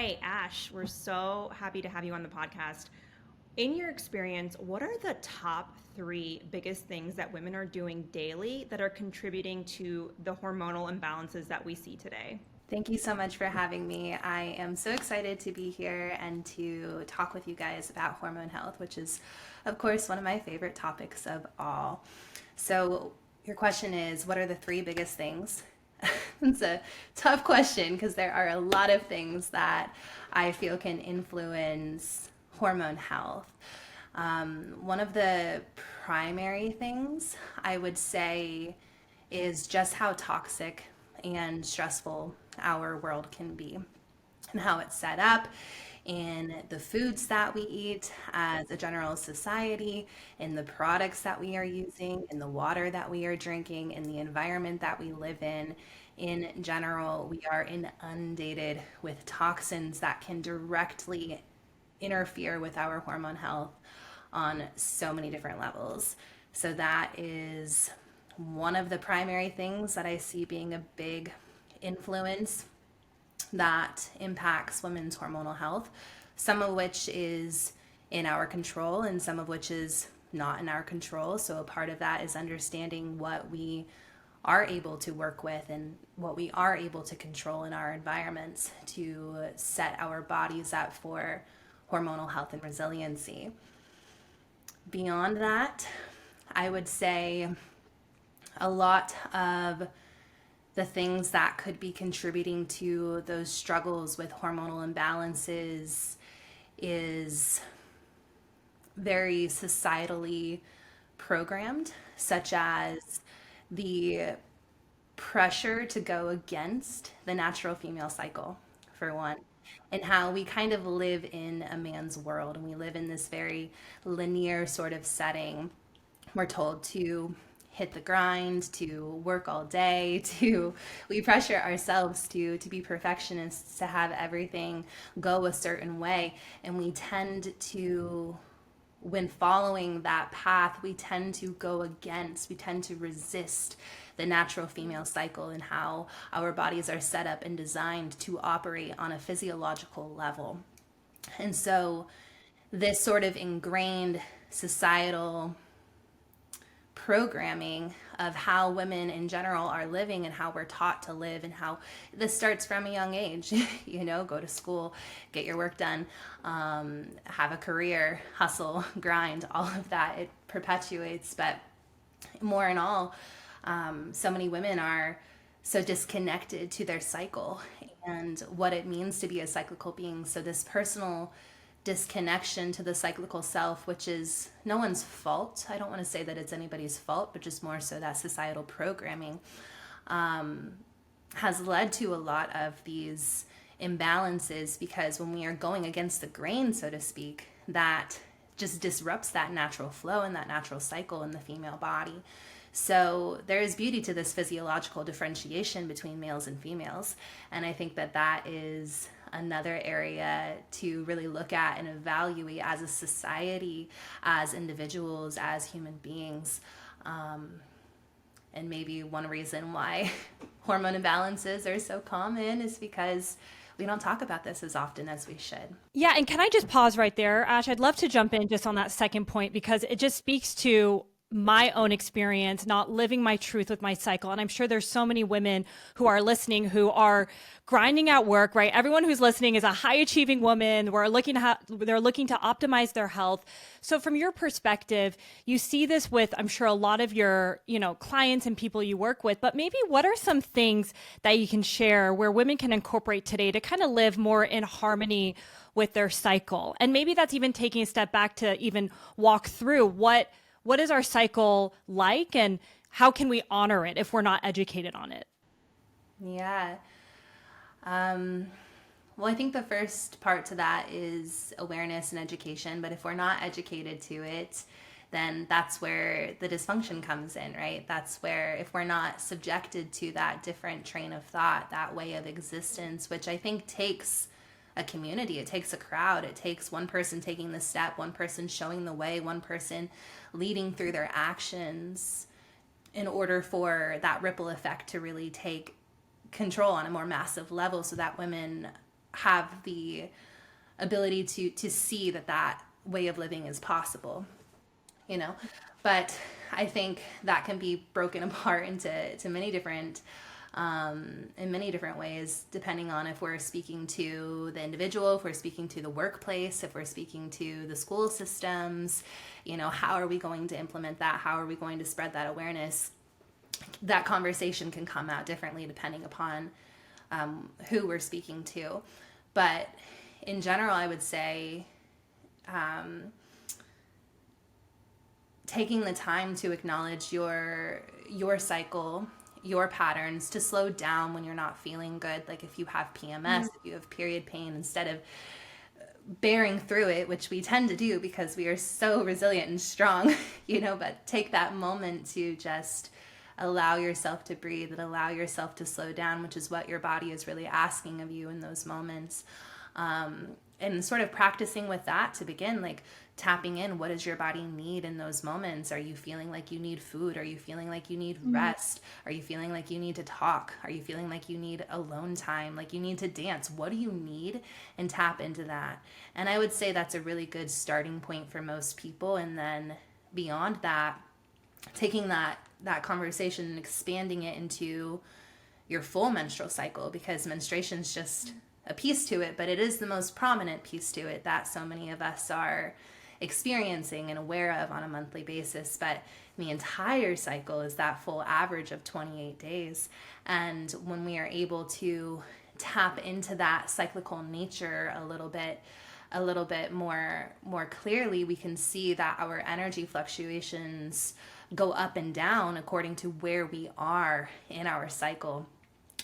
Hi, Ash. We're so happy to have you on the podcast. In your experience, what are the top three biggest things that women are doing daily that are contributing to the hormonal imbalances that we see today? Thank you so much for having me. I am so excited to be here and to talk with you guys about hormone health, which is, of course, one of my favorite topics of all. So, your question is, what are the three biggest things? It's a tough question because there are a lot of things that I feel can influence hormone health. One of the primary things I would say is just how toxic and stressful our world can be and how it's set up in the foods that we eat as a general society, in the products that we are using, in the water that we are drinking, in the environment that we live in. In general, we are inundated with toxins that can directly interfere with our hormone health on so many different levels. So that is one of the primary things that I see being a big influence that impacts women's hormonal health, some of which is in our control and some of which is not in our control. So, a part of that is understanding what we are able to work with and what we are able to control in our environments to set our bodies up for hormonal health and resiliency. Beyond that, I would say a lot of the things that could be contributing to those struggles with hormonal imbalances is very societally programmed, such as the pressure to go against the natural female cycle, for one, and how we kind of live in a man's world and we live in this very linear sort of setting. We're told to hit the grind, to work all day, to we pressure ourselves to be perfectionists, to have everything go a certain way, and we tend to, when following that path, we tend to go against, we tend to resist the natural female cycle and how our bodies are set up and designed to operate on a physiological level. And so this sort of ingrained societal programming of how women in general are living and how we're taught to live, and how this starts from a young age. Go to school, get your work done, have a career, hustle, grind, all of that. It perpetuates. But more in all, so many women are so disconnected to their cycle and what it means to be a cyclical being. So, this personal disconnection to the cyclical self, which is no one's fault. I don't want to say that it's anybody's fault, but just more so that societal programming has led to a lot of these imbalances, because when we are going against the grain, so to speak, that just disrupts that natural flow and that natural cycle in the female body. So there is beauty to this physiological differentiation between males and females. And I think that that is another area to really look at and evaluate as a society, as individuals, as human beings. And maybe one reason why hormone imbalances are so common is because we don't talk about this as often as we should. Yeah, and can I just pause right there, Ash? I'd love to jump in just on that second point because it just speaks to my own experience, not living my truth with my cycle. And I'm sure there's so many women who are listening who are grinding at work, right? Everyone who's listening is a high achieving woman. They're looking to optimize their health. So from your perspective, you see this with, I'm sure, a lot of your, clients and people you work with, but maybe what are some things that you can share where women can incorporate today to kind of live more in harmony with their cycle? And maybe that's even taking a step back to even walk through what is our cycle like and how can we honor it if we're not educated on it? Yeah. Well, I think the first part to that is awareness and education. But if we're not educated to it, then that's where the dysfunction comes in, right? That's where, if we're not subjected to that different train of thought, that way of existence, which I think takes a community, it takes a crowd, it takes one person taking the step, one person showing the way, one person leading through their actions in order for that ripple effect to really take control on a more massive level, so that women have the ability to see that that way of living is possible, you know. But I think that can be broken apart into to many different in many different ways, depending on if we're speaking to the individual, if we're speaking to the workplace, if we're speaking to the school systems. You know, how are we going to implement that? How are we going to spread that awareness? That conversation can come out differently depending upon who we're speaking to. But in general, I would say taking the time to acknowledge your cycle, your patterns, to slow down when you're not feeling good. Like if you have PMS, if you have period pain, instead of bearing through it, which we tend to do because we are so resilient and strong, you know, but take that moment to just allow yourself to breathe and allow yourself to slow down, which is what your body is really asking of you in those moments. And sort of practicing with that to begin, like tapping in, what does your body need in those moments? Are you feeling like you need food? Are you feeling like you need rest? Are you feeling like you need to talk? Are you feeling like you need alone time? Like you need to dance? What do you need? And tap into that. And I would say that's a really good starting point for most people. And then beyond that, taking that conversation and expanding it into your full menstrual cycle, because menstruation is just a piece to it, but it is the most prominent piece to it that so many of us are experiencing and aware of on a monthly basis. But the entire cycle is that full average of 28 days. And when we are able to tap into that cyclical nature a little bit more clearly, we can see that our energy fluctuations go up and down according to where we are in our cycle.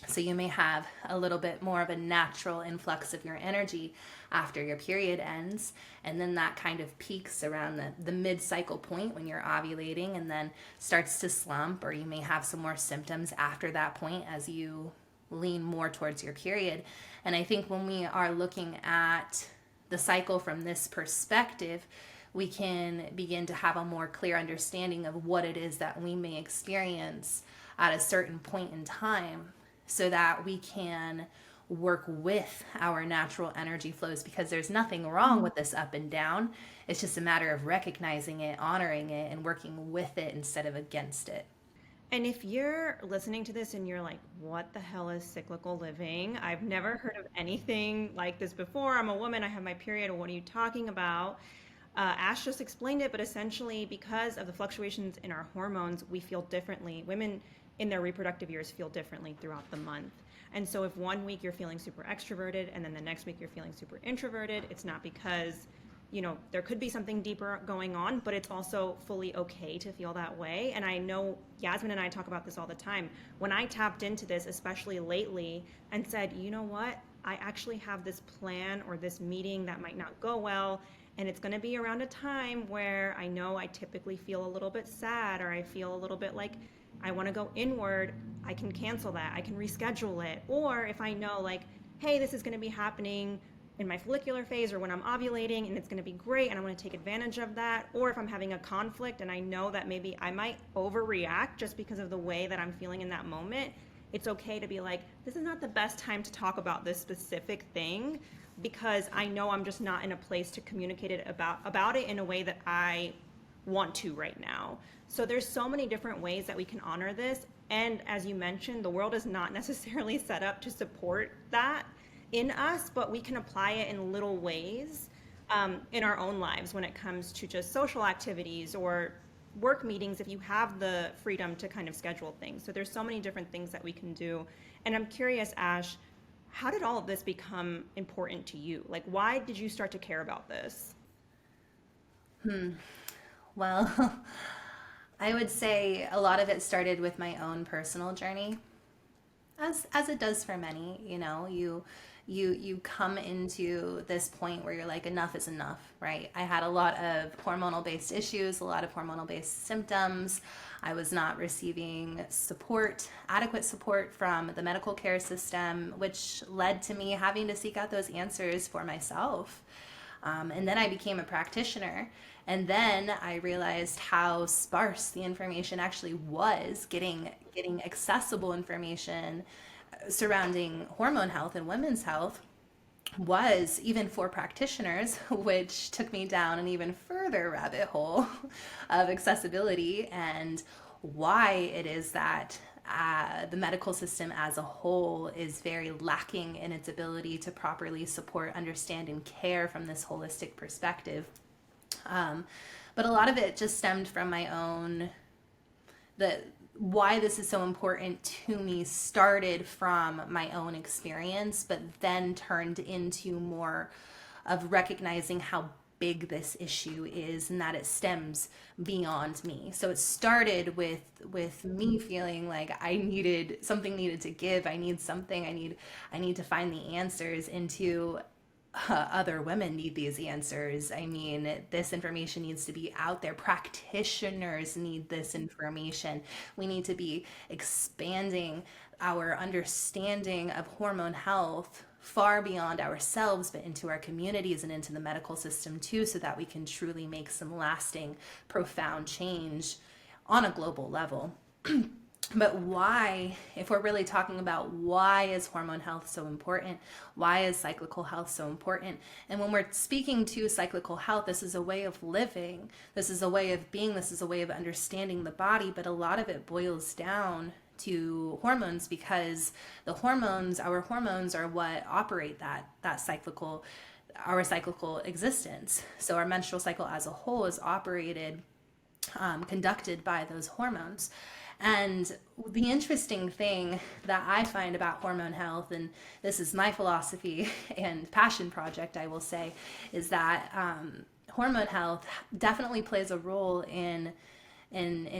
So you may have a little bit more of a natural influx of your energy after your period ends, and then that kind of peaks around the mid-cycle point when you're ovulating, and then starts to slump, or you may have some more symptoms after that point as you lean more towards your period. And I think when we are looking at the cycle from this perspective, we can begin to have a more clear understanding of what it is that we may experience at a certain point in time, so that we can work with our natural energy flows, because there's nothing wrong with this up and down. It's just a matter of recognizing it, honoring it, and working with it instead of against it. And if you're listening to this and you're like, what the hell is cyclical living? I've never heard of anything like this before. I'm a woman, I have my period. What are you talking about? Ash just explained it, but essentially because of the fluctuations in our hormones, we feel differently. Women in their reproductive years feel differently throughout the month. And so if one week you're feeling super extroverted and then the next week you're feeling super introverted, it's not because, you know, there could be something deeper going on, but it's also fully okay to feel that way. And I know Yasmin and I talk about this all the time. When I tapped into this, especially lately, and said, you know what, I actually have this plan or this meeting that might not go well, and it's going to be around a time where I know I typically feel a little bit sad, or I feel a little bit like I want to go inward, I can cancel that. I can reschedule it. Or if I know like, hey, this is going to be happening in my follicular phase or when I'm ovulating and it's going to be great and I want to take advantage of that. Or if I'm having a conflict and I know that maybe I might overreact just because of the way that I'm feeling in that moment, it's okay to be like, this is not the best time to talk about this specific thing, because I know I'm just not in a place to communicate it about it in a way that I want to right now. So there's so many different ways that we can honor this. And as you mentioned, the world is not necessarily set up to support that in us, but we can apply it in little ways in our own lives when it comes to just social activities or work meetings, if you have the freedom to kind of schedule things. So there's so many different things that we can do. And I'm curious, Ash, how did all of this become important to you? Like, why did you start to care about this? Well, I would say a lot of it started with my own personal journey, as it does for many. You know, you come into this point where you're like, enough is enough, right? I had a lot of hormonal based issues, a lot of hormonal based symptoms. I was not receiving adequate support from the medical care system, which led to me having to seek out those answers for myself. And then I became a practitioner. And then I realized how sparse the information actually was, getting accessible information surrounding hormone health and women's health was even for practitioners, which took me down an even further rabbit hole of accessibility and why it is that the medical system as a whole is very lacking in its ability to properly support, understand, and care from this holistic perspective. But a lot of it just stemmed from my own, the why this is so important to me started from my own experience, but then turned into more of recognizing how big this issue is and that it stems beyond me. So it started with me feeling like I needed something, needed to give. I need something. I need to find the answers into other women need these answers. I mean, this information needs to be out there. Practitioners need this information. We need to be expanding our understanding of hormone health far beyond ourselves, but into our communities and into the medical system too, so that we can truly make some lasting, profound change on a global level. But why, if we're really talking about why is hormone health so important, why is cyclical health so important? And when we're speaking to cyclical health, this is a way of living, this is a way of being, this is a way of understanding the body, but a lot of it boils down to hormones, because the hormones, our hormones, are what operate that cyclical, our cyclical existence. So our menstrual cycle as a whole is operated, conducted by those hormones. And the interesting thing that I find about hormone health, and this is my philosophy and passion project, I will say, is that hormone health definitely plays a role in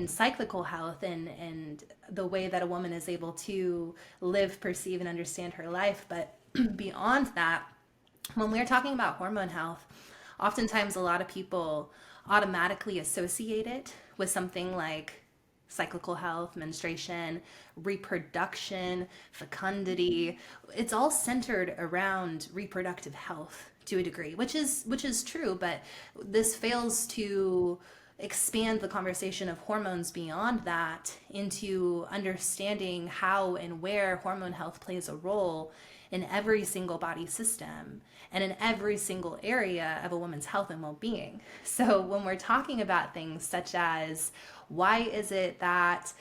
cyclical health and the way that a woman is able to live, perceive, and understand her life. But beyond that, when we're talking about hormone health, oftentimes a lot of people automatically associate it with something like cyclical health, menstruation, reproduction, fecundity. It's all centered around reproductive health to a degree, which is true, but this fails to expand the conversation of hormones beyond that into understanding how and where hormone health plays a role in every single body system and in every single area of a woman's health and well-being. So when we're talking about things such as why is it that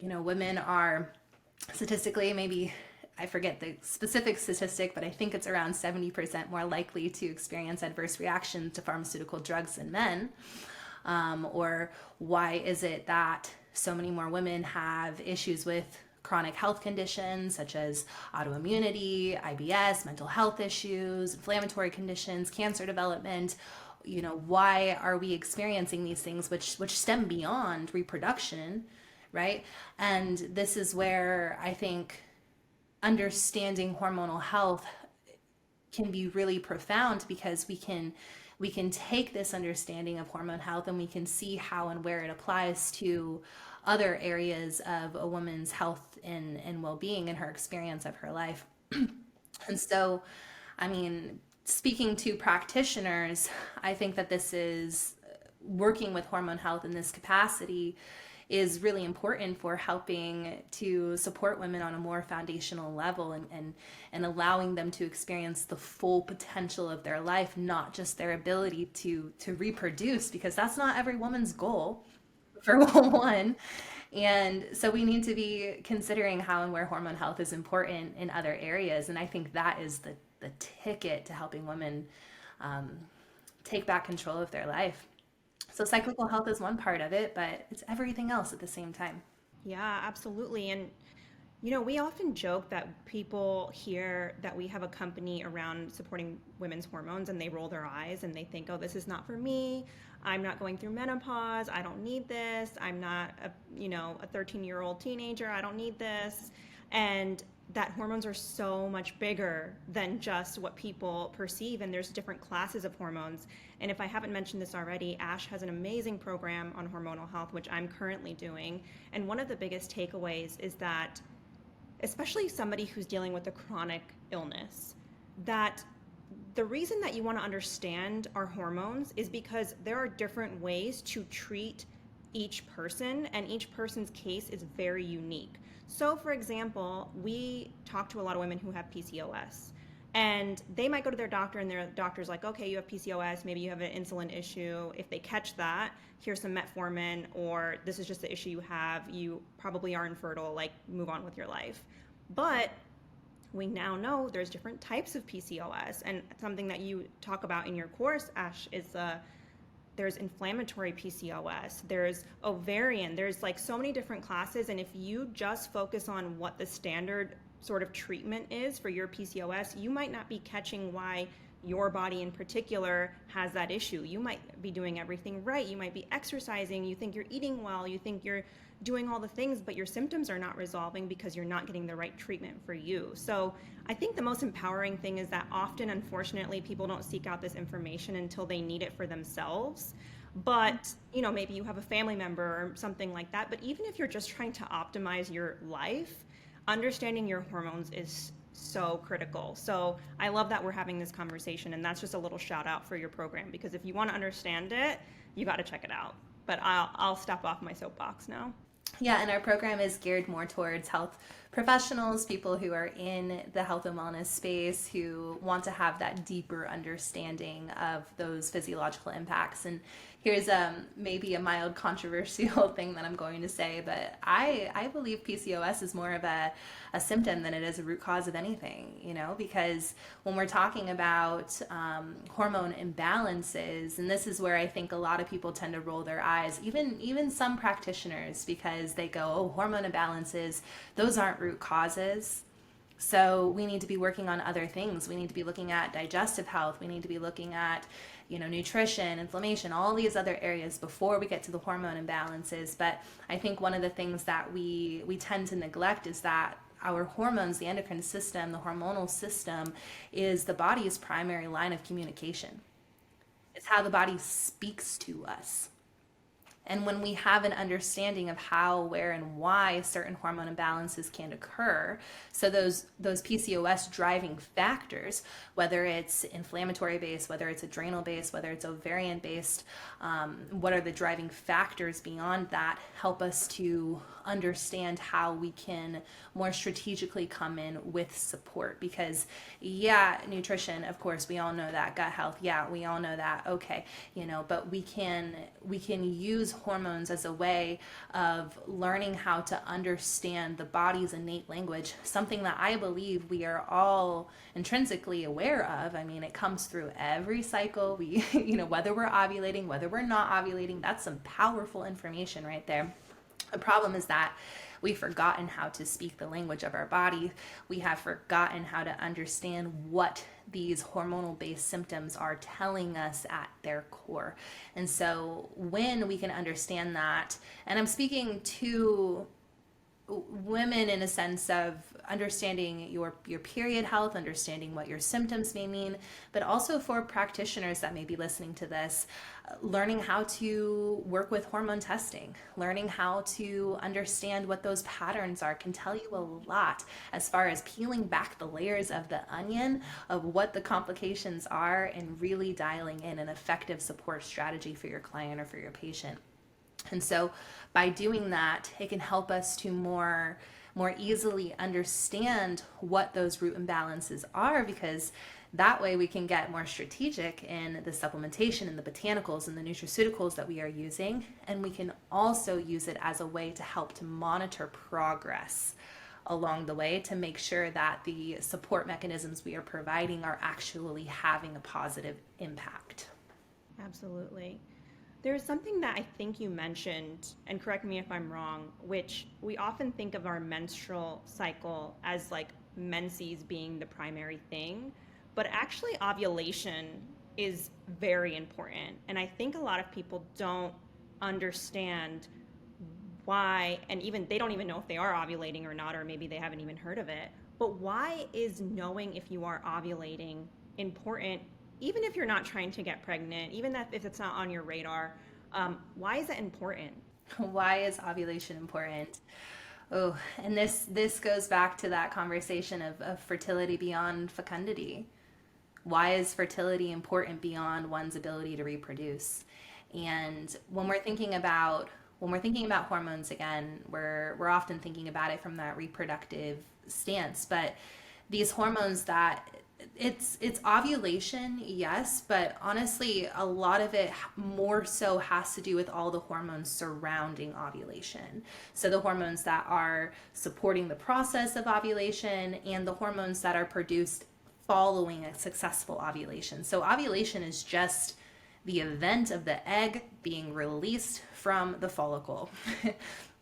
women are statistically, maybe I forget the specific statistic, but I think it's around 70% more likely to experience adverse reactions to pharmaceutical drugs than men, or why is it that so many more women have issues with chronic health conditions such as autoimmunity, IBS, mental health issues, inflammatory conditions, cancer development. Why are we experiencing these things which stem beyond reproduction, right? And this is where I think understanding hormonal health can be really profound, because we can take this understanding of hormone health and we can see how and where it applies to other areas of a woman's health and well-being and her experience of her life. And so, I mean, speaking to practitioners, I think that this is working with hormone health in this capacity is really important for helping to support women on a more foundational level and allowing them to experience the full potential of their life, not just their ability to reproduce, because that's not every woman's goal, for one. And so we need to be considering how and where hormone health is important in other areas. And I think that is the ticket to helping women take back control of their life. So cyclical health is one part of it, but it's everything else at the same time. Yeah, absolutely. And we often joke that people hear that we have a company around supporting women's hormones and they roll their eyes and they think, oh, this is not for me. I'm not going through menopause. I don't need this. I'm not a 13-year-old teenager. I don't need this. And that hormones are so much bigger than just what people perceive, and there's different classes of hormones. And if I haven't mentioned this already, Ashe has an amazing program on hormonal health, which I'm currently doing. And one of the biggest takeaways is that, especially somebody who's dealing with a chronic illness, that the reason that you want to understand our hormones is because there are different ways to treat each person, and each person's case is very unique. So for example, we talk to a lot of women who have PCOS, And they might go to their doctor and their doctor's like, okay, you have PCOS, maybe you have an insulin issue. If they catch that, here's some metformin, or this is just the issue you have. You probably are infertile, like move on with your life. But we now know there's different types of PCOS. And something that you talk about in your course, Ash, is there's inflammatory PCOS, there's ovarian, there's like so many different classes. And if you just focus on what the standard sort of treatment is for your PCOS, you might not be catching why your body in particular has that issue. You might be doing everything right. You might be exercising. You think you're eating well. You think you're doing all the things, but your symptoms are not resolving because you're not getting the right treatment for you. So I think the most empowering thing is that often, unfortunately, people don't seek out this information until they need it for themselves. But, you know, maybe you have a family member or something like that. But even if you're just trying to optimize your life, understanding your hormones is so critical. So I love that we're having this conversation, and that's just a little shout out for your program, because if you want to understand it, you got to check it out. But I'll step off my soapbox now. Yeah, and our program is geared more towards health professionals, people who are in the health and wellness space, who want to have that deeper understanding of those physiological impacts. And here's maybe a mild controversial thing that I'm going to say, but I believe PCOS is more of a symptom than it is a root cause of anything, you know, because when we're talking about hormone imbalances, and this is where I think a lot of people tend to roll their eyes, even some practitioners, because they go, oh, hormone imbalances, those aren't root causes. So we need to be working on other things. We need to be looking at digestive health. We need to be looking at, you know, nutrition, inflammation, all these other areas before we get to the hormone imbalances. But I think one of the things that we tend to neglect is that our hormones, the endocrine system, the hormonal system, is the body's primary line of communication. It's how the body speaks to us. And when we have an understanding of how, where, and why certain hormone imbalances can occur, so those PCOS driving factors, whether it's inflammatory based, whether it's adrenal based, whether it's ovarian based, what are the driving factors beyond that, help us to understand how we can more strategically come in with support. Because yeah, nutrition, of course, we all know that. Gut health, yeah, we all know that. Okay, you know, but we can use hormones as a way of learning how to understand the body's innate language, something that I believe we are all intrinsically aware of. I mean, it comes through every cycle. We, you know, whether we're ovulating, whether we're not ovulating, that's some powerful information right there. The problem is that we've forgotten how to speak the language of our body. We have forgotten how to understand what these hormonal based symptoms are telling us at their core. And so when we can understand that, and I'm speaking to women in a sense of understanding your period health, understanding what your symptoms may mean, but also for practitioners that may be listening to this, learning how to work with hormone testing, learning how to understand what those patterns are can tell you a lot as far as peeling back the layers of the onion of what the complications are and really dialing in an effective support strategy for your client or for your patient. And so by doing that, it can help us to more easily understand what those root imbalances are, because that way we can get more strategic in the supplementation and the botanicals and the nutraceuticals that we are using. And we can also use it as a way to help to monitor progress along the way to make sure that the support mechanisms we are providing are actually having a positive impact. Absolutely. There's something that I think you mentioned, and correct me if I'm wrong, which we often think of our menstrual cycle as like menses being the primary thing, but actually ovulation is very important. And I think a lot of people don't understand why, and even they don't even know if they are ovulating or not, or maybe they haven't even heard of it. But why is knowing if you are ovulating important, even if you're not trying to get pregnant, even if it's not on your radar? Why is it important? Why is ovulation important? Oh, and this goes back to that conversation of fertility beyond fecundity. Why is fertility important beyond one's ability to reproduce? And when we're thinking about hormones, again, we're often thinking about it from that reproductive stance. But these hormones that It's ovulation, yes, but honestly, a lot of it more so has to do with all the hormones surrounding ovulation. So the hormones that are supporting the process of ovulation and the hormones that are produced following a successful ovulation. So ovulation is just the event of the egg being released from the follicle.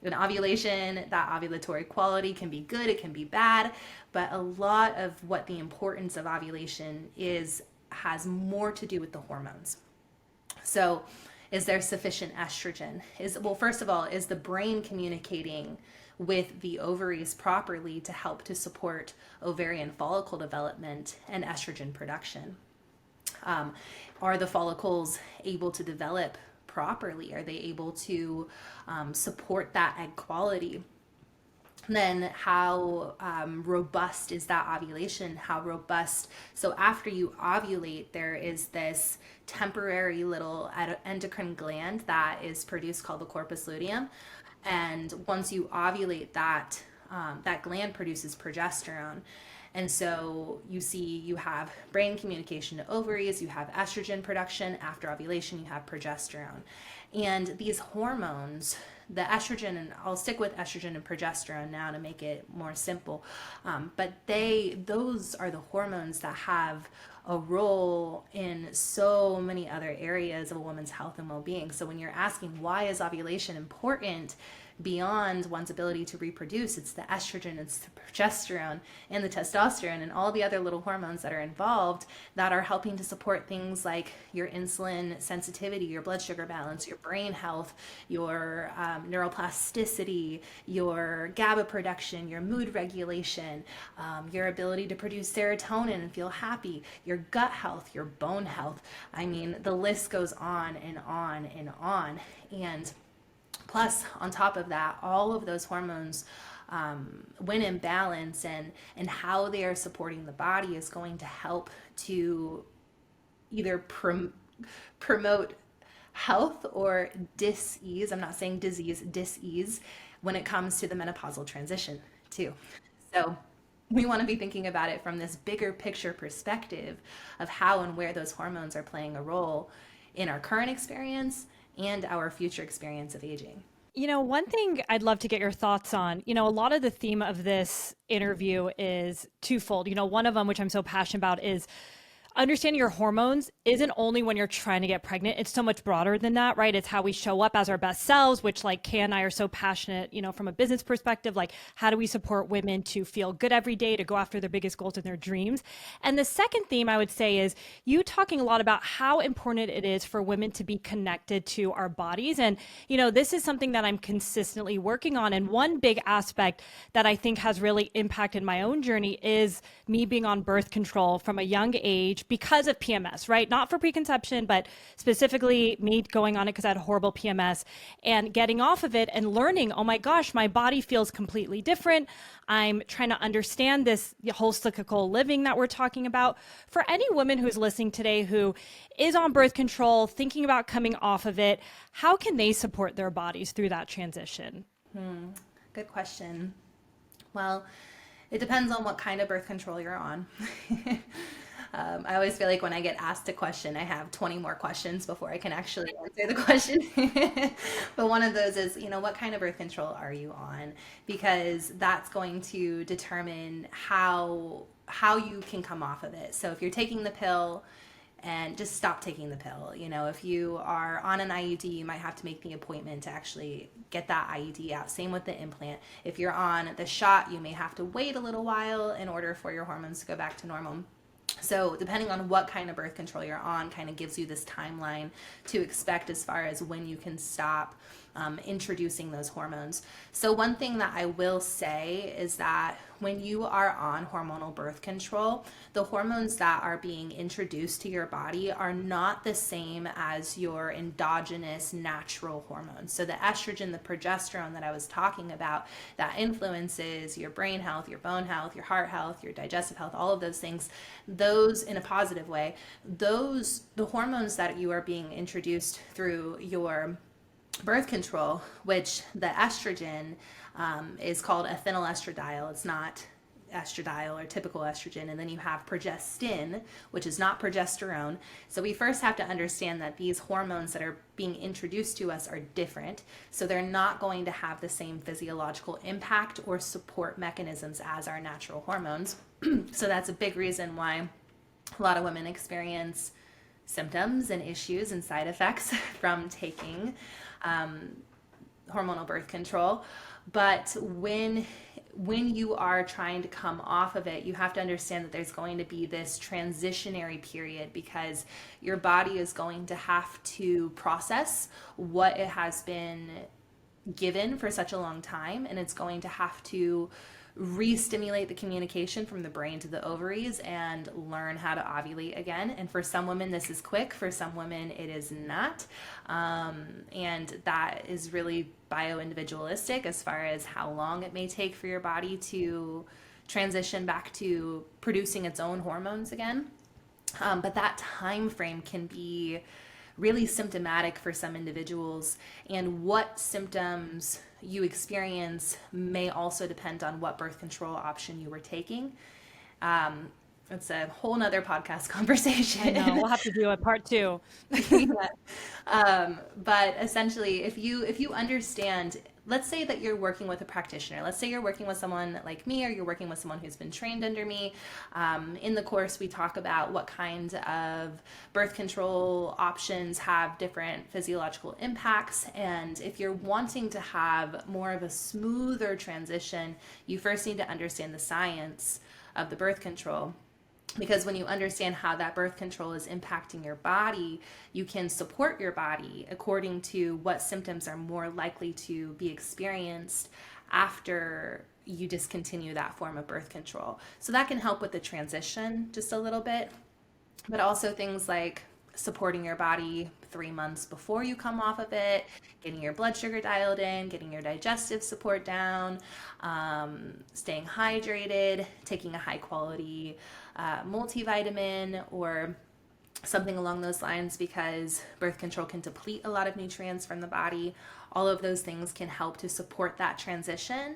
In ovulation, that ovulatory quality can be good, it can be bad, but a lot of what the importance of ovulation is has more to do with the hormones. So, is there sufficient estrogen? Well, first of all, is the brain communicating with the ovaries properly to help to support ovarian follicle development and estrogen production? Are the follicles able to develop properly? Are they able to support that egg quality? Then how robust is that ovulation? How robust? So after you ovulate, there is this temporary little endocrine gland that is produced called the corpus luteum. And once you ovulate, that gland produces progesterone. And so you see you have brain communication to ovaries, you have estrogen production. After ovulation, you have progesterone. And these hormones, the estrogen, and I'll stick with estrogen and progesterone now to make it more simple, but those are the hormones that have a role in so many other areas of a woman's health and well-being. So when you're asking why is ovulation important beyond one's ability to reproduce, it's the estrogen, it's the progesterone, and the testosterone, and all the other little hormones that are involved that are helping to support things like your insulin sensitivity, your blood sugar balance, your brain health, your neuroplasticity, your GABA production, your mood regulation, your ability to produce serotonin and feel happy, your gut health, your bone health. I mean, the list goes on and on and on. And plus, on top of that, all of those hormones, when in balance, and how they are supporting the body is going to help to either promote health or dis-ease. I'm not saying disease, dis-ease when it comes to the menopausal transition too. So we want to be thinking about it from this bigger picture perspective of how and where those hormones are playing a role in our current experience and our future experience of aging. One thing I'd love to get your thoughts on, a lot of the theme of this interview is twofold. One of them, which I'm so passionate about, is understanding your hormones isn't only when you're trying to get pregnant. It's so much broader than that, right? It's how we show up as our best selves, which like Kay and I are so passionate, from a business perspective, like how do we support women to feel good every day, to go after their biggest goals and their dreams? And the second theme I would say is you talking a lot about how important it is for women to be connected to our bodies. And, this is something that I'm consistently working on. And one big aspect that I think has really impacted my own journey is me being on birth control from a young age because of PMS, right? Not for preconception, but specifically me going on it because I had horrible PMS and getting off of it and learning, oh my gosh, my body feels completely different. I'm trying to understand this whole cyclical living that we're talking about. For any woman who's listening today who is on birth control, thinking about coming off of it, how can they support their bodies through that transition? Good question. Well, it depends on what kind of birth control you're on. I always feel like when I get asked a question, I have 20 more questions before I can actually answer the question. But one of those is, what kind of birth control are you on? Because that's going to determine how you can come off of it. So if you're taking the pill, and just stop taking the pill. If you are on an IUD, you might have to make the appointment to actually get that IUD out. Same with the implant. If you're on the shot, you may have to wait a little while in order for your hormones to go back to normal. So depending on what kind of birth control you're on kind of gives you this timeline to expect as far as when you can stop introducing those hormones. So one thing that I will say is that when you are on hormonal birth control, the hormones that are being introduced to your body are not the same as your endogenous natural hormones. So the estrogen, the progesterone that I was talking about, that influences your brain health, your bone health, your heart health, your digestive health, all of those things, those in a positive way, the hormones that you are being introduced through your birth control, which the estrogen is called a phenylestradiol. It's not estradiol or typical estrogen, and then you have progestin, which is not progesterone. So we first have to understand that these hormones that are being introduced to us are different. So they're not going to have the same physiological impact or support mechanisms as our natural hormones. So that's a big reason why a lot of women experience symptoms and issues and side effects from taking hormonal birth control. But when you are trying to come off of it, you have to understand that there's going to be this transitionary period, because your body is going to have to process what it has been given for such a long time, and it's going to have to re-stimulate the communication from the brain to the ovaries and learn how to ovulate again. And for some women this is quick, for some women it is not, and that is really bio-individualistic as far as how long it may take for your body to transition back to producing its own hormones again. But that time frame can be really symptomatic for some individuals, and what symptoms you experience may also depend on what birth control option you were taking. It's a whole nother podcast conversation. I know, we'll have to do a part 2. But essentially, if you understand, let's say that you're working with a practitioner. Let's say you're working with someone like me, or you're working with someone who's been trained under me. In the course, we talk about what kinds of birth control options have different physiological impacts. And if you're wanting to have more of a smoother transition, you first need to understand the science of the birth control. Because when you understand how that birth control is impacting your body, you can support your body according to what symptoms are more likely to be experienced after you discontinue that form of birth control. So that can help with the transition just a little bit, but also things like supporting your body 3 months before you come off of it, getting your blood sugar dialed in, getting your digestive support down, staying hydrated, taking a high quality multivitamin or something along those lines, because birth control can deplete a lot of nutrients from the body. All of those things can help to support that transition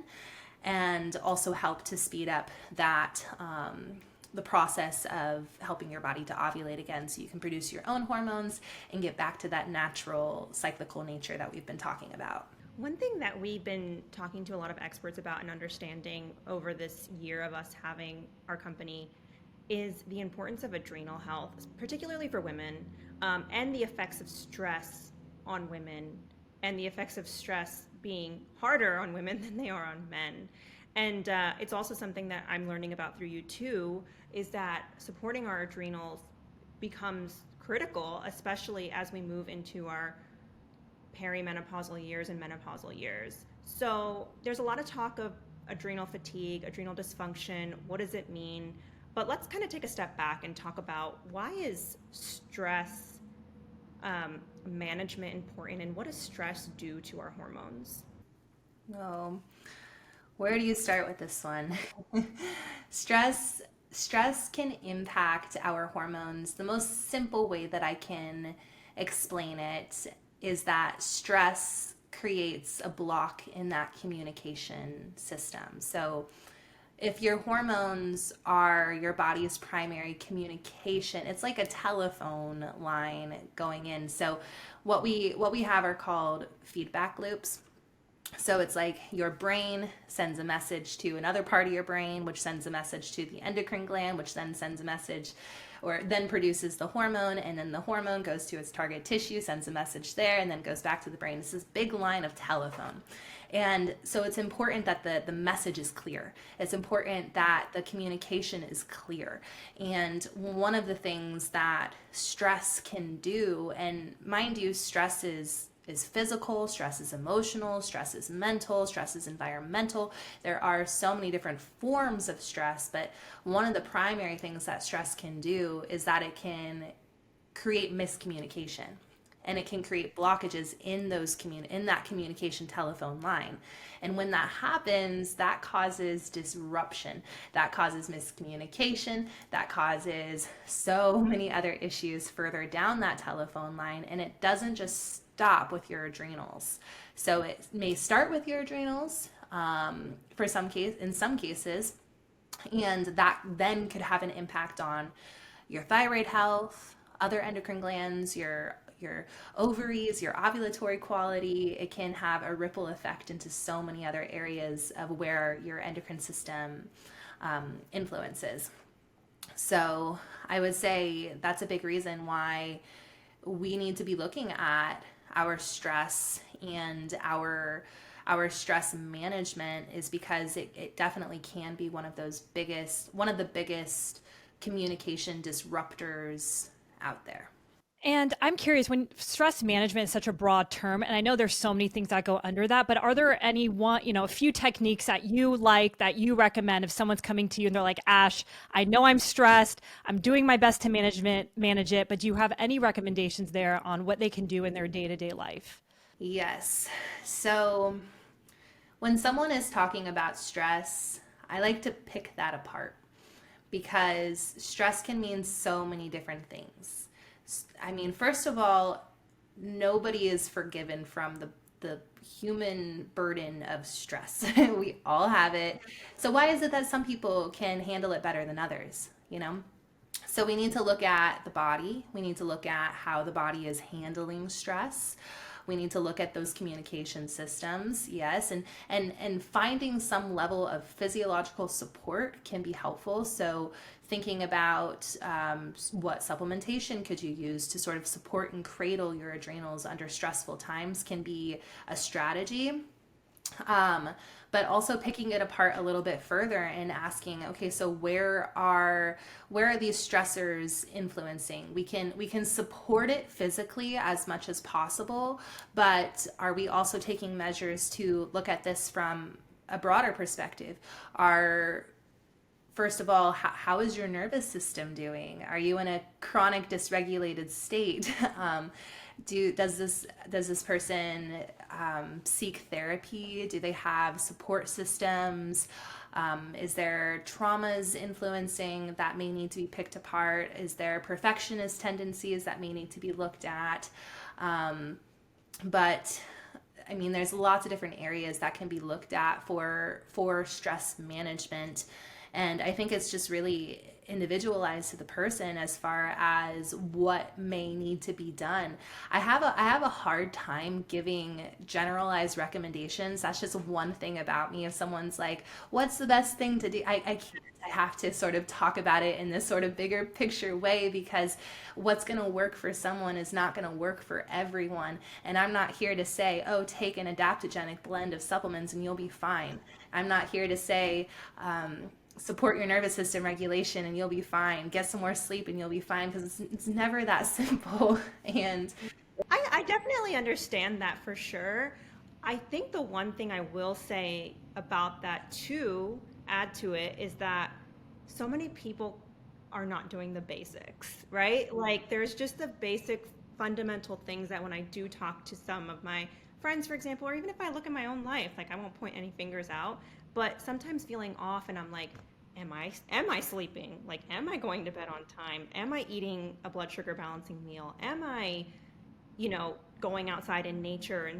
and also help to speed up that the process of helping your body to ovulate again, so you can produce your own hormones and get back to that natural cyclical nature that we've been talking about. One thing that we've been talking to a lot of experts about and understanding over this year of us having our company is the importance of adrenal health, particularly for women, and the effects of stress on women, and the effects of stress being harder on women than they are on men. And it's also something that I'm learning about through you too, is that supporting our adrenals becomes critical, especially as we move into our perimenopausal years and menopausal years. So there's a lot of talk of adrenal fatigue, adrenal dysfunction. What does it mean? But let's kind of take a step back and talk about, why is stress management important, and what does stress do to our hormones? Oh, where do you start with this one? Stress can impact our hormones. The most simple way that I can explain it is that stress creates a block in that communication system. So if your hormones are your body's primary communication, it's like a telephone line going in. So what we have are called feedback loops. So it's like your brain sends a message to another part of your brain, which sends a message to the endocrine gland, which then sends a message, or then produces the hormone, and then the hormone goes to its target tissue, sends a message there, and then goes back to the brain. It's this big line of telephone. And so it's important that the message is clear. It's important that the communication is clear. And one of the things that stress can do, and mind you, stress is physical, stress is emotional, stress is mental, stress is environmental. There are so many different forms of stress, but one of the primary things that stress can do is that it can create miscommunication, and it can create blockages in that communication telephone line. And when that happens, that causes disruption, that causes miscommunication, that causes so many other issues further down that telephone line. And it doesn't just stop with your adrenals. So it may start with your adrenals in some cases, And that then could have an impact on your thyroid health, other endocrine glands, your ovaries, your ovulatory quality. It can have a ripple effect into so many other areas of where your endocrine system influences. So I would say that's a big reason why we need to be looking at our stress and our stress management, is because it definitely can be one of the biggest communication disruptors out there. And I'm curious, when stress management is such a broad term, and I know there's so many things that go under that, but are there any a few techniques that you like, that you recommend if someone's coming to you and they're like, Ash, I know I'm stressed, I'm doing my best to manage it, but do you have any recommendations there on what they can do in their day-to-day life? Yes. So when someone is talking about stress, I like to pick that apart, because stress can mean so many different things. I mean, first of all, nobody is forgiven from the human burden of stress. We all have it. So why is it that some people can handle it better than others, you know? So we need to look at the body. We need to look at how the body is handling stress. We need to look at those communication systems, yes, and finding some level of physiological support can be helpful. So thinking about what supplementation could you use to sort of support and cradle your adrenals under stressful times can be a strategy. But also picking it apart a little bit further and asking, okay, so where are these stressors influencing? We can support it physically as much as possible, but are we also taking measures to look at this from a broader perspective? First of all, how is your nervous system doing? Are you in a chronic dysregulated state? Does this person seek therapy? Do they have support systems? Is there traumas influencing that may need to be picked apart? Is there perfectionist tendencies that may need to be looked at? But I mean, there's lots of different areas that can be looked at for stress management. And I think it's just really individualized to the person as far as what may need to be done. I have a hard time giving generalized recommendations. That's just one thing about me. If someone's like, what's the best thing to do? I can't. I have to sort of talk about it in this sort of bigger picture way, because what's going to work for someone is not going to work for everyone. And I'm not here to say, oh, take an adaptogenic blend of supplements and you'll be fine. I'm not here to say, support your nervous system regulation and you'll be fine. Get some more sleep and you'll be fine, because it's never that simple. And I definitely understand that for sure. I think the one thing I will say about that too, add to it, is that so many people are not doing the basics, right? Like there's just the basic fundamental things that when I do talk to some of my friends, for example, or even if I look at my own life, like I won't point any fingers out, but sometimes feeling off and I'm like, am I sleeping? Like, am I going to bed on time? Am I eating a blood sugar balancing meal? Am I, going outside in nature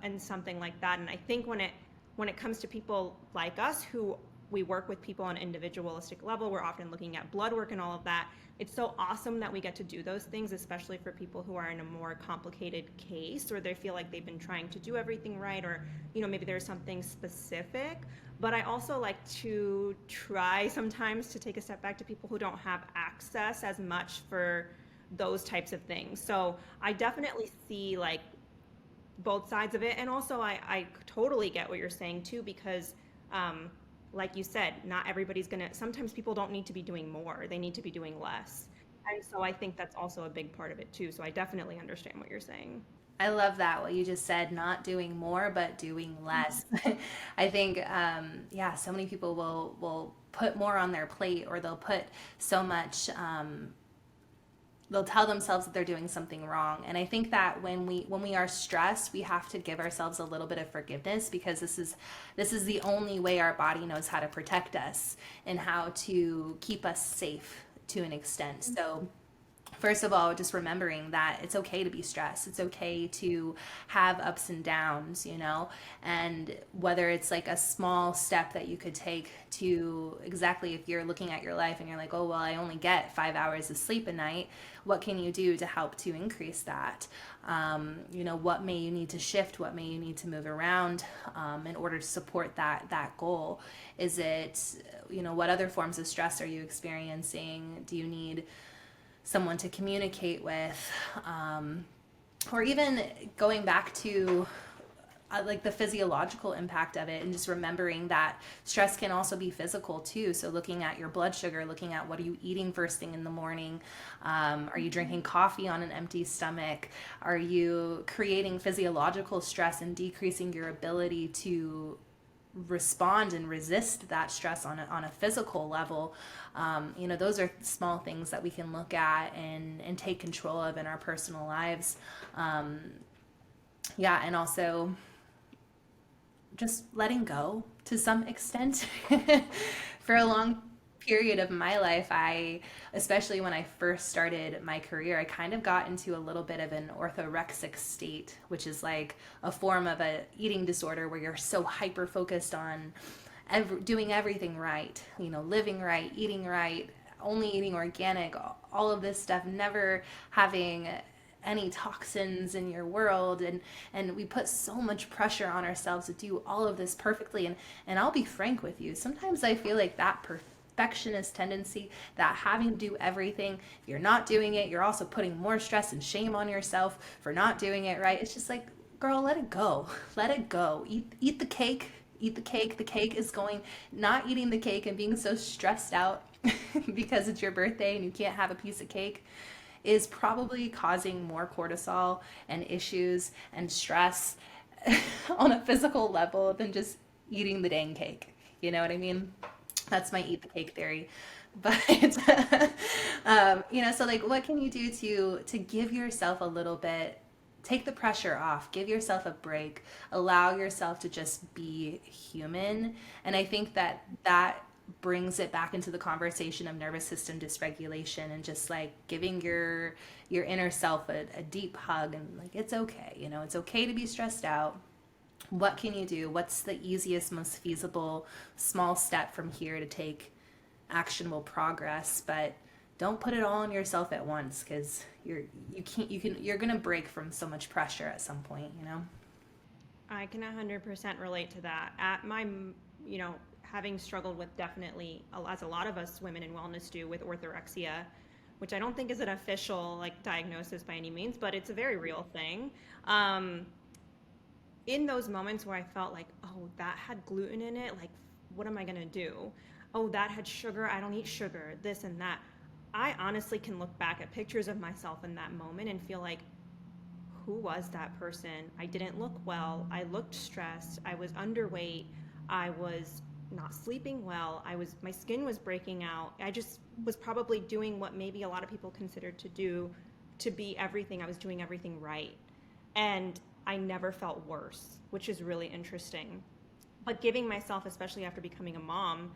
and something like that? And I think when it comes to people like us who we work with people on an individualistic level, we're often looking at blood work and all of that. It's so awesome that we get to do those things, especially for people who are in a more complicated case, or they feel like they've been trying to do everything right, or maybe there's something specific. But I also like to try sometimes to take a step back to people who don't have access as much for those types of things. So I definitely see like both sides of it. And also I totally get what you're saying too, because like you said, not everybody's sometimes people don't need to be doing more, they need to be doing less. And so I think that's also a big part of it too. So I definitely understand what you're saying. I love that, what you just said, not doing more, but doing less. I think, so many people will put more on their plate, or they'll put so much, they'll tell themselves that they're doing something wrong. And I think that when we are stressed, we have to give ourselves a little bit of forgiveness, because this is the only way our body knows how to protect us and how to keep us safe to an extent. So first of all, just remembering that it's okay to be stressed. It's okay to have ups and downs, you know, and whether it's like a small step that you could take to exactly if you're looking at your life and you're like, oh, well, I only get 5 hours of sleep a night. What can you do to help to increase that? You know, what may you need to shift? What may you need to move around in order to support that goal? Is it, you know, what other forms of stress are you experiencing? Do you need someone to communicate with, or even going back to like the physiological impact of it, and just remembering that stress can also be physical too. So looking at your blood sugar, looking at what are you eating first thing in the morning, are you drinking coffee on an empty stomach, are you creating physiological stress and decreasing your ability to respond and resist that stress on a physical level. You know, those are small things that we can look at and take control of in our personal lives. Yeah, and also just letting go to some extent. For a long period of my life, especially when I first started my career, I kind of got into a little bit of an orthorexic state, which is like a form of a eating disorder where you're so hyper focused on doing everything right, you know, living right, eating right, only eating organic, all of this stuff, never having any toxins in your world, and we put so much pressure on ourselves to do all of this perfectly, and I'll be frank with you, sometimes I feel like that perfectionist tendency, that having to do everything, if you're not doing it, you're also putting more stress and shame on yourself for not doing it right. It's just like, girl, let it go. Let it go. Eat the cake. Eat the cake. The cake is going, not eating the cake and being so stressed out because it's your birthday and you can't have a piece of cake is probably causing more cortisol and issues and stress on a physical level than just eating the dang cake. You know what I mean? That's my eat the cake theory. But you know, so like, what can you do to give yourself a little bit, take the pressure off, give yourself a break, allow yourself to just be human? And I think that brings it back into the conversation of nervous system dysregulation, and just like giving your inner self a deep hug, and like, it's okay, you know, it's okay to be stressed out. What can you do? What's the easiest, most feasible small step from here to take actionable progress? But don't put it all on yourself at once, because you're gonna break from so much pressure at some point, you know. I can 100% relate to that. At my, you know, having struggled with definitely, as a lot of us women in wellness do, with orthorexia, which I don't think is an official like diagnosis by any means, but it's a very real thing. Um, in those moments where I felt like, oh, that had gluten in it, like, what am I gonna do? Oh, that had sugar, I don't eat sugar, this and that. I honestly can look back at pictures of myself in that moment and feel like, who was that person? I didn't look well. I looked stressed. I was underweight. I was not sleeping well. My skin was breaking out. I just was probably doing what maybe a lot of people considered to do, to be everything. I was doing everything right. And I never felt worse, which is really interesting. But giving myself, especially after becoming a mom,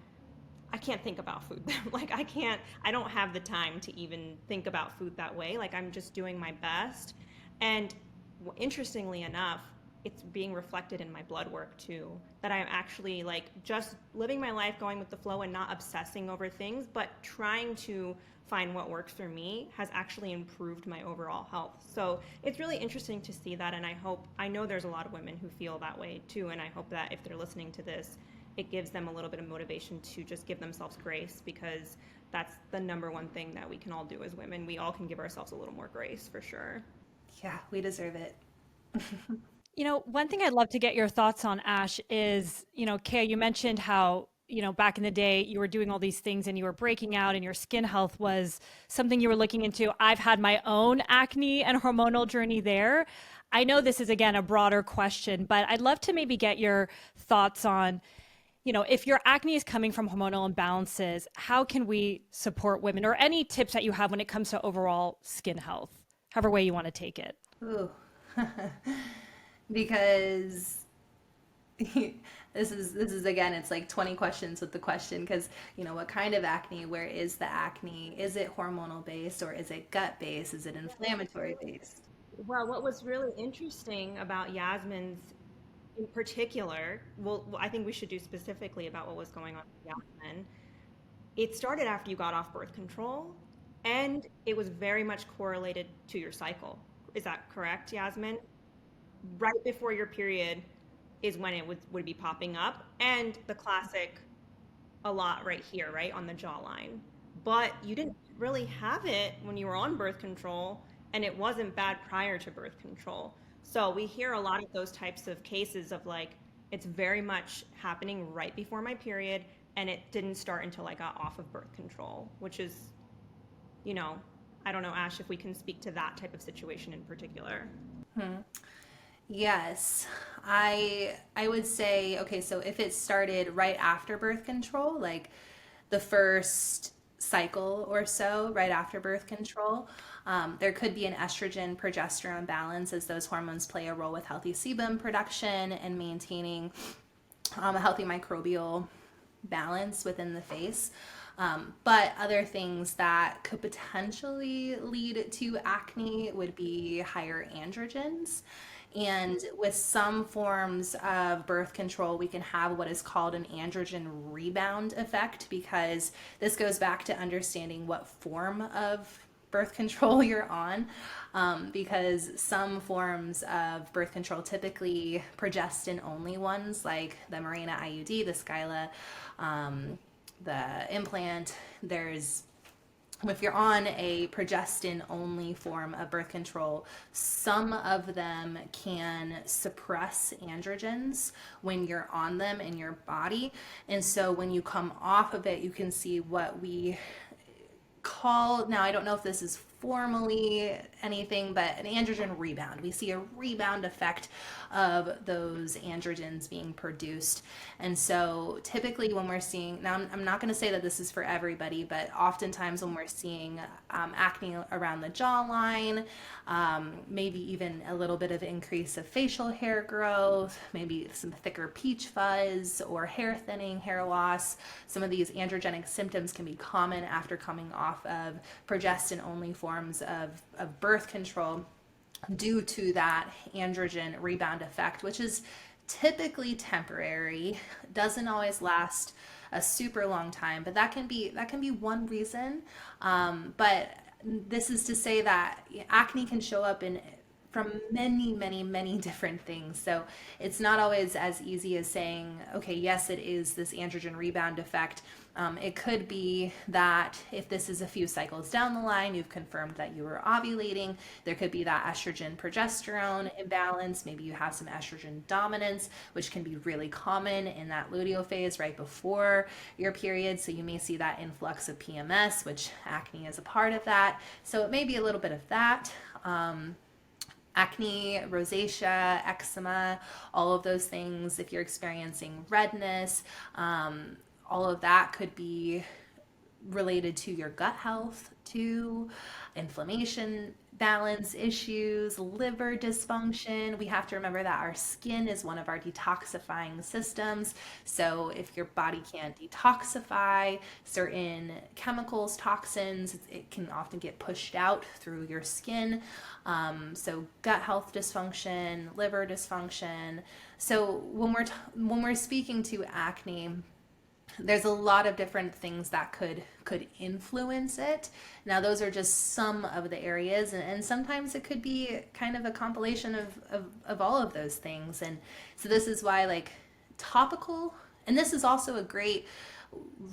I can't think about food. Like, I don't have the time to even think about food that way. Like, I'm just doing my best. And interestingly enough, it's being reflected in my blood work too, that I'm actually like just living my life, going with the flow and not obsessing over things, but trying to find what works for me has actually improved my overall health. So it's really interesting to see that. And I know there's a lot of women who feel that way too. And I hope that if they're listening to this, it gives them a little bit of motivation to just give themselves grace, because that's the number one thing that we can all do as women. We all can give ourselves a little more grace, for sure. Yeah, we deserve it. You know, one thing I'd love to get your thoughts on, Ash, is, you know, Kay, you mentioned how, you know, back in the day you were doing all these things and you were breaking out and your skin health was something you were looking into. I've had my own acne and hormonal journey there. I know this is, again, a broader question, but I'd love to maybe get your thoughts on, you know, if your acne is coming from hormonal imbalances, how can we support women, or any tips that you have when it comes to overall skin health, however way you want to take it? Ooh. Because this is again, it's like 20 questions with the question, because what kind of acne, where is the acne, is it hormonal based or is it gut based, is it inflammatory based? Well, what was really interesting about Yasmin's in particular, well, I think we should do specifically about what was going on with Yasmin. It started after you got off birth control, and it was very much correlated to your cycle. Is that correct, Yasmin? Right before your period is when it would be popping up, and the classic a lot right here, right on the jawline. But you didn't really have it when you were on birth control, and it wasn't bad prior to birth control. So we hear a lot of those types of cases of like, it's very much happening right before my period, and it didn't start until I got off of birth control, which is, you know, I don't know, Ash, if we can speak to that type of situation in particular. Yes, I would say, okay, so if it started right after birth control, like the first cycle or so right after birth control, there could be an estrogen progesterone balance, as those hormones play a role with healthy sebum production and maintaining a healthy microbial balance within the face. But other things that could potentially lead to acne would be higher androgens. And with some forms of birth control, we can have what is called an androgen rebound effect, because this goes back to understanding what form of birth control you're on. Because some forms of birth control, typically progestin only ones, like the Mirena IUD, the Skyla, the implant, there's if you're on a progestin only form of birth control, some of them can suppress androgens when you're on them in your body. And so when you come off of it, you can see what we call, now I don't know if this is formally anything, but an androgen rebound. We see a rebound effect of those androgens being produced. And so typically when we're seeing, now I'm not going to say that this is for everybody, but oftentimes when we're seeing acne around the jawline, maybe even a little bit of increase of facial hair growth, maybe some thicker peach fuzz or hair thinning, hair loss, some of these androgenic symptoms can be common after coming off of progestin only forms of birth control, due to that androgen rebound effect, which is typically temporary, doesn't always last a super long time, but that can be one reason. But this is to say that acne can show up in from many different things. So it's not always as easy as saying, okay, yes, it is this androgen rebound effect. It could be that if this is a few cycles down the line, you've confirmed that you were ovulating. There could be that estrogen progesterone imbalance. Maybe you have some estrogen dominance, which can be really common in that luteal phase right before your period. So you may see that influx of PMS, which acne is a part of that. So it may be a little bit of that. Acne, rosacea, eczema, all of those things. If you're experiencing redness, all of that could be related to your gut health, to inflammation balance issues, liver dysfunction. We have to remember that our skin is one of our detoxifying systems. So if your body can't detoxify certain chemicals, toxins, it can often get pushed out through your skin. So gut health dysfunction, liver dysfunction. So when we're speaking to acne, there's a lot of different things that could influence it. Now, those are just some of the areas, and sometimes it could be kind of a compilation of all of those things. And so this is why, like, topical, and this is also a great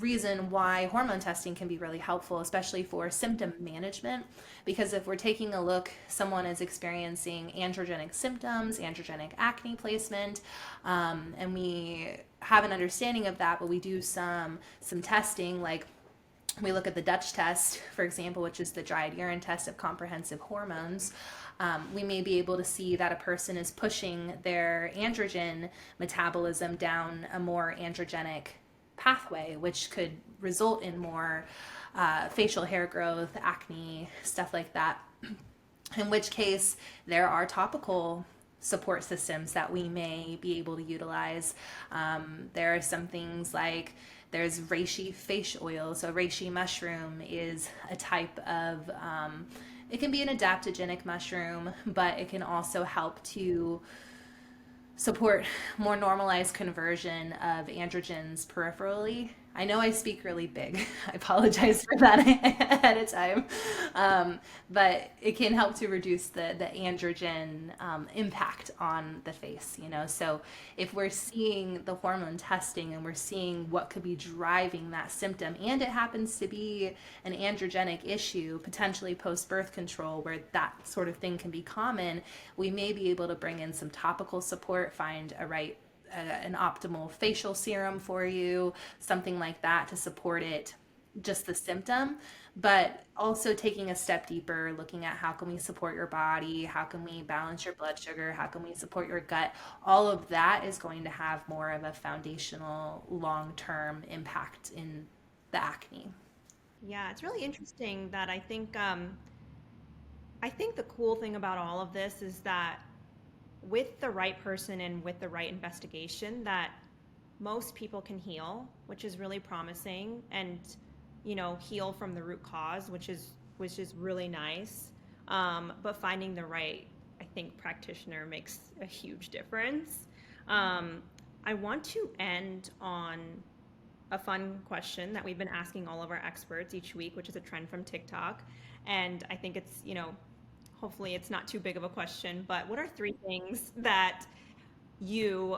reason why hormone testing can be really helpful, especially for symptom management. Because if we're taking a look, someone is experiencing androgenic symptoms, androgenic acne placement, and we have an understanding of that, but we do some testing, like we look at the Dutch test, for example, which is the dried urine test of comprehensive hormones. We may be able to see that a person is pushing their androgen metabolism down a more androgenic pathway, which could result in more facial hair growth, acne, stuff like that. In which case, there are topical support systems that we may be able to utilize. There are some things like there's reishi face oil. So reishi mushroom is a type of, it can be an adaptogenic mushroom, but it can also help to support more normalized conversion of androgens peripherally. I know I speak really big. I apologize for that ahead of time. But it can help to reduce the androgen impact on the face, you know. So if we're seeing the hormone testing and we're seeing what could be driving that symptom, and it happens to be an androgenic issue, potentially post-birth control, where that sort of thing can be common, we may be able to bring in some topical support, find an optimal facial serum for you, something like that to support it, just the symptom, but also taking a step deeper, looking at how can we support your body, how can we balance your blood sugar, how can we support your gut. All of that is going to have more of a foundational long-term impact in the acne. Yeah, it's really interesting that I think the cool thing about all of this is that with the right person and with the right investigation, that most people can heal, which is really promising, and heal from the root cause, which is really nice. But finding the right, I think, practitioner makes a huge difference. I want to end on a fun question that we've been asking all of our experts each week, which is a trend from TikTok. And I think it's, hopefully it's not too big of a question, but what are 3 things that you,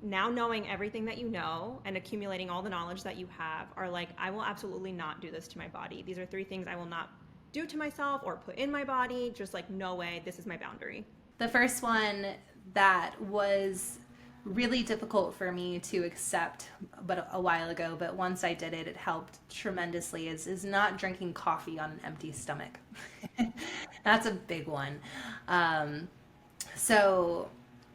now knowing everything that you know and accumulating all the knowledge that you have, are like, I will absolutely not do this to my body. These are 3 things I will not do to myself or put in my body. Just like, no way, this is my boundary. The first one that was really difficult for me to accept but a while ago, but once I did it, it helped tremendously, is not drinking coffee on an empty stomach. That's a big one. So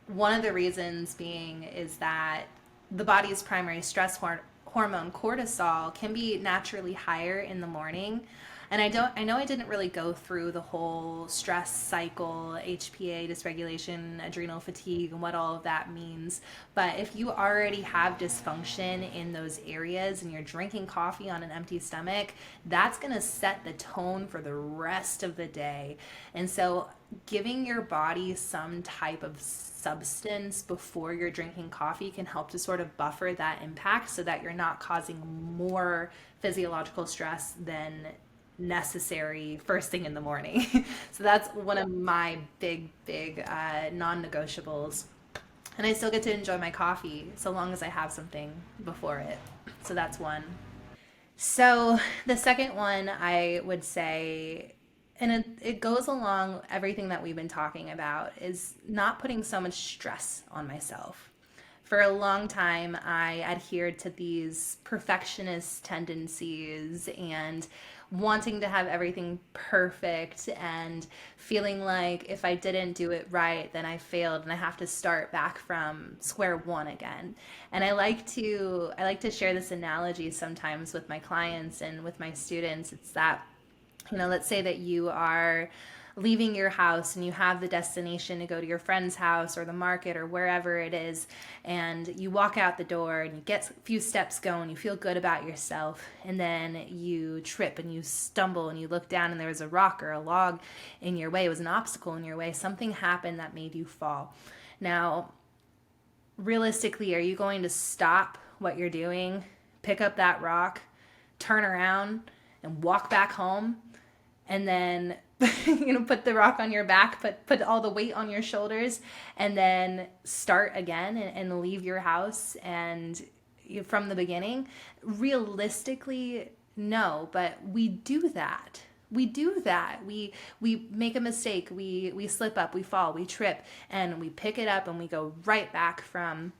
one of the reasons being is that the body's primary stress hormone, cortisol, can be naturally higher in the morning. And I know I didn't really go through the whole stress cycle, HPA dysregulation, adrenal fatigue, and what all of that means. But if you already have dysfunction in those areas and you're drinking coffee on an empty stomach, that's going to set the tone for the rest of the day. And so giving your body some type of substance before you're drinking coffee can help to sort of buffer that impact so that you're not causing more physiological stress than necessary first thing in the morning. So that's one of my big non-negotiables. And I still get to enjoy my coffee so long as I have something before it. So that's one. So the second one I would say, and it goes along everything that we've been talking about, is not putting so much stress on myself. For a long time, I adhered to these perfectionist tendencies and wanting to have everything perfect and feeling like if I didn't do it right, then I failed and I have to start back from square one again. And I like to share this analogy sometimes with my clients and with my students. It's that, let's say that you are leaving your house and you have the destination to go to your friend's house or the market or wherever it is, and you walk out the door and you get a few steps going, you feel good about yourself, and then you trip and you stumble and you look down and there was a rock or a log in your way, it was an obstacle in your way, something happened that made you fall. Now, realistically, are you going to stop what you're doing, pick up that rock, turn around and walk back home, and then put the rock on your back, put all the weight on your shoulders, and then start again and leave your house and from the beginning? Realistically, no, but we do that. We make a mistake, we slip up, we fall, we trip, and we pick it up and we go right back from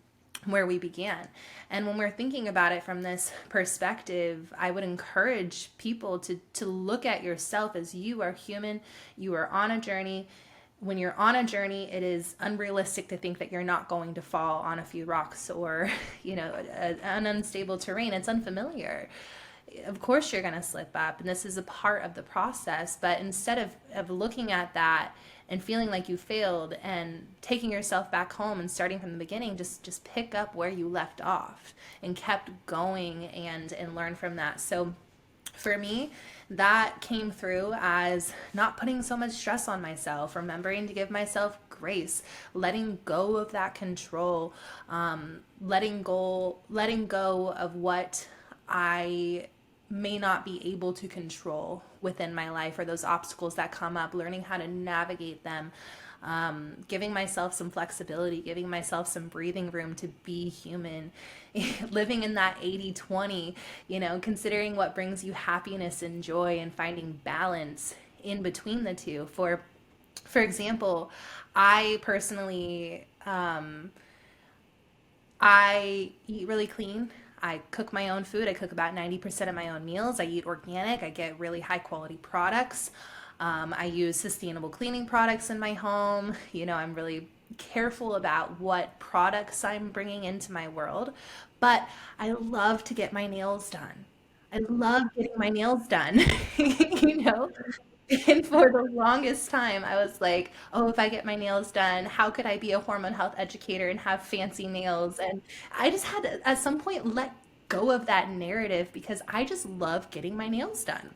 where we began. And when we're thinking about it from this perspective, I would encourage people to look at yourself as you are human, you are on a journey. When you're on a journey, it is unrealistic to think that you're not going to fall on a few rocks or, an unstable terrain. It's unfamiliar. of course you're going to slip up, and this is a part of the process. But instead of looking at that and feeling like you failed and taking yourself back home and starting from the beginning, just pick up where you left off and kept going and learn from that. So for me, that came through as not putting so much stress on myself, remembering to give myself grace, letting go of that control, letting go of what I may not be able to control within my life, or those obstacles that come up, learning how to navigate them, giving myself some flexibility, giving myself some breathing room to be human, living in that 80-20, considering what brings you happiness and joy and finding balance in between the two. For example, I personally, I eat really clean. I cook my own food. I cook about 90% of my own meals. I eat organic. I get really high quality products. I use sustainable cleaning products in my home. I'm really careful about what products I'm bringing into my world. But I love to get my nails done. I love getting my nails done, you know? And for the longest time, I was like, oh, if I get my nails done, how could I be a hormone health educator and have fancy nails? And I just had to, at some point, let go of that narrative because I just love getting my nails done.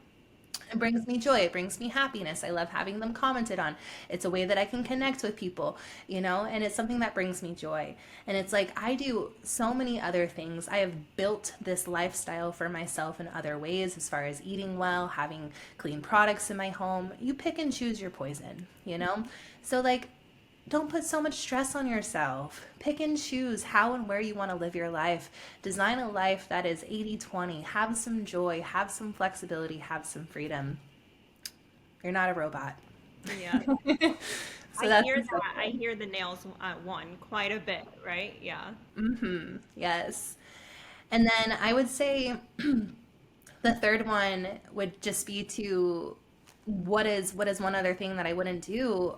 It brings me joy. It brings me happiness. I love having them commented on. It's a way that I can connect with people, and it's something that brings me joy. And it's like I do so many other things. I have built this lifestyle for myself in other ways, as far as eating well, having clean products in my home. You pick and choose your poison. So, like, don't put so much stress on yourself. Pick and choose how and where you want to live your life. Design a life that is 80-20. Have some joy, have some flexibility, have some freedom. You're not a robot. Yeah. So I that's hear that. I hear the nails one quite a bit, right? Yeah. yes. And then I would say the third one would just be to what is one other thing that I wouldn't do?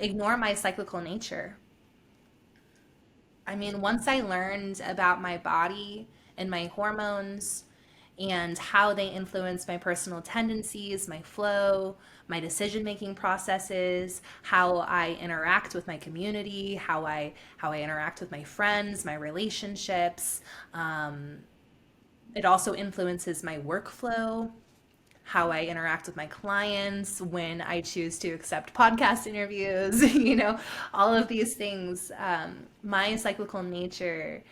Ignore my cyclical nature. I mean, once I learned about my body and my hormones and how they influence my personal tendencies, my flow, my decision making processes, how I interact with my community, how I interact with my friends, my relationships. It also influences my workflow, how I interact with my clients, when I choose to accept podcast interviews, all of these things. My cyclical nature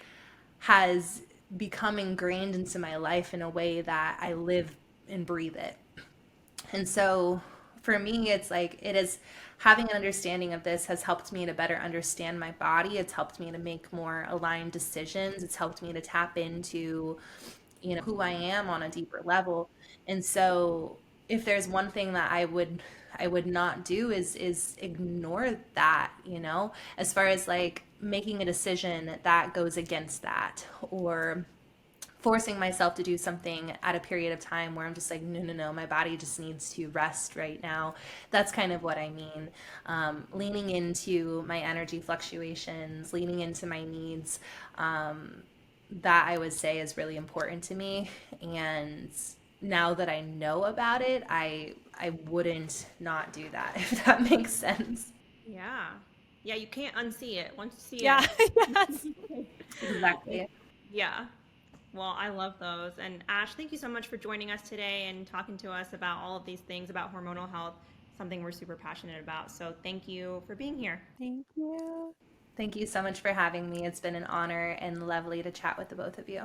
has become ingrained into my life in a way that I live and breathe it. And so for me, it's like it is having an understanding of this has helped me to better understand my body. It's helped me to make more aligned decisions. It's helped me to tap into who I am on a deeper level. And so if there's one thing that I would not do is ignore that, as far as like making a decision that goes against that, or forcing myself to do something at a period of time where I'm just like, no, no, no, my body just needs to rest right now. That's kind of what I mean. Leaning into my energy fluctuations, leaning into my needs, that I would say is really important to me. And now that I know about it, I wouldn't not do that, if that makes sense. Yeah. Yeah, you can't unsee it. Once you see Yeah. it, Yes. Exactly. yeah. Well, I love those. And Ash, thank you so much for joining us today and talking to us about all of these things about hormonal health, something we're super passionate about. So thank you for being here. Thank you. Thank you so much for having me. It's been an honor and lovely to chat with the both of you.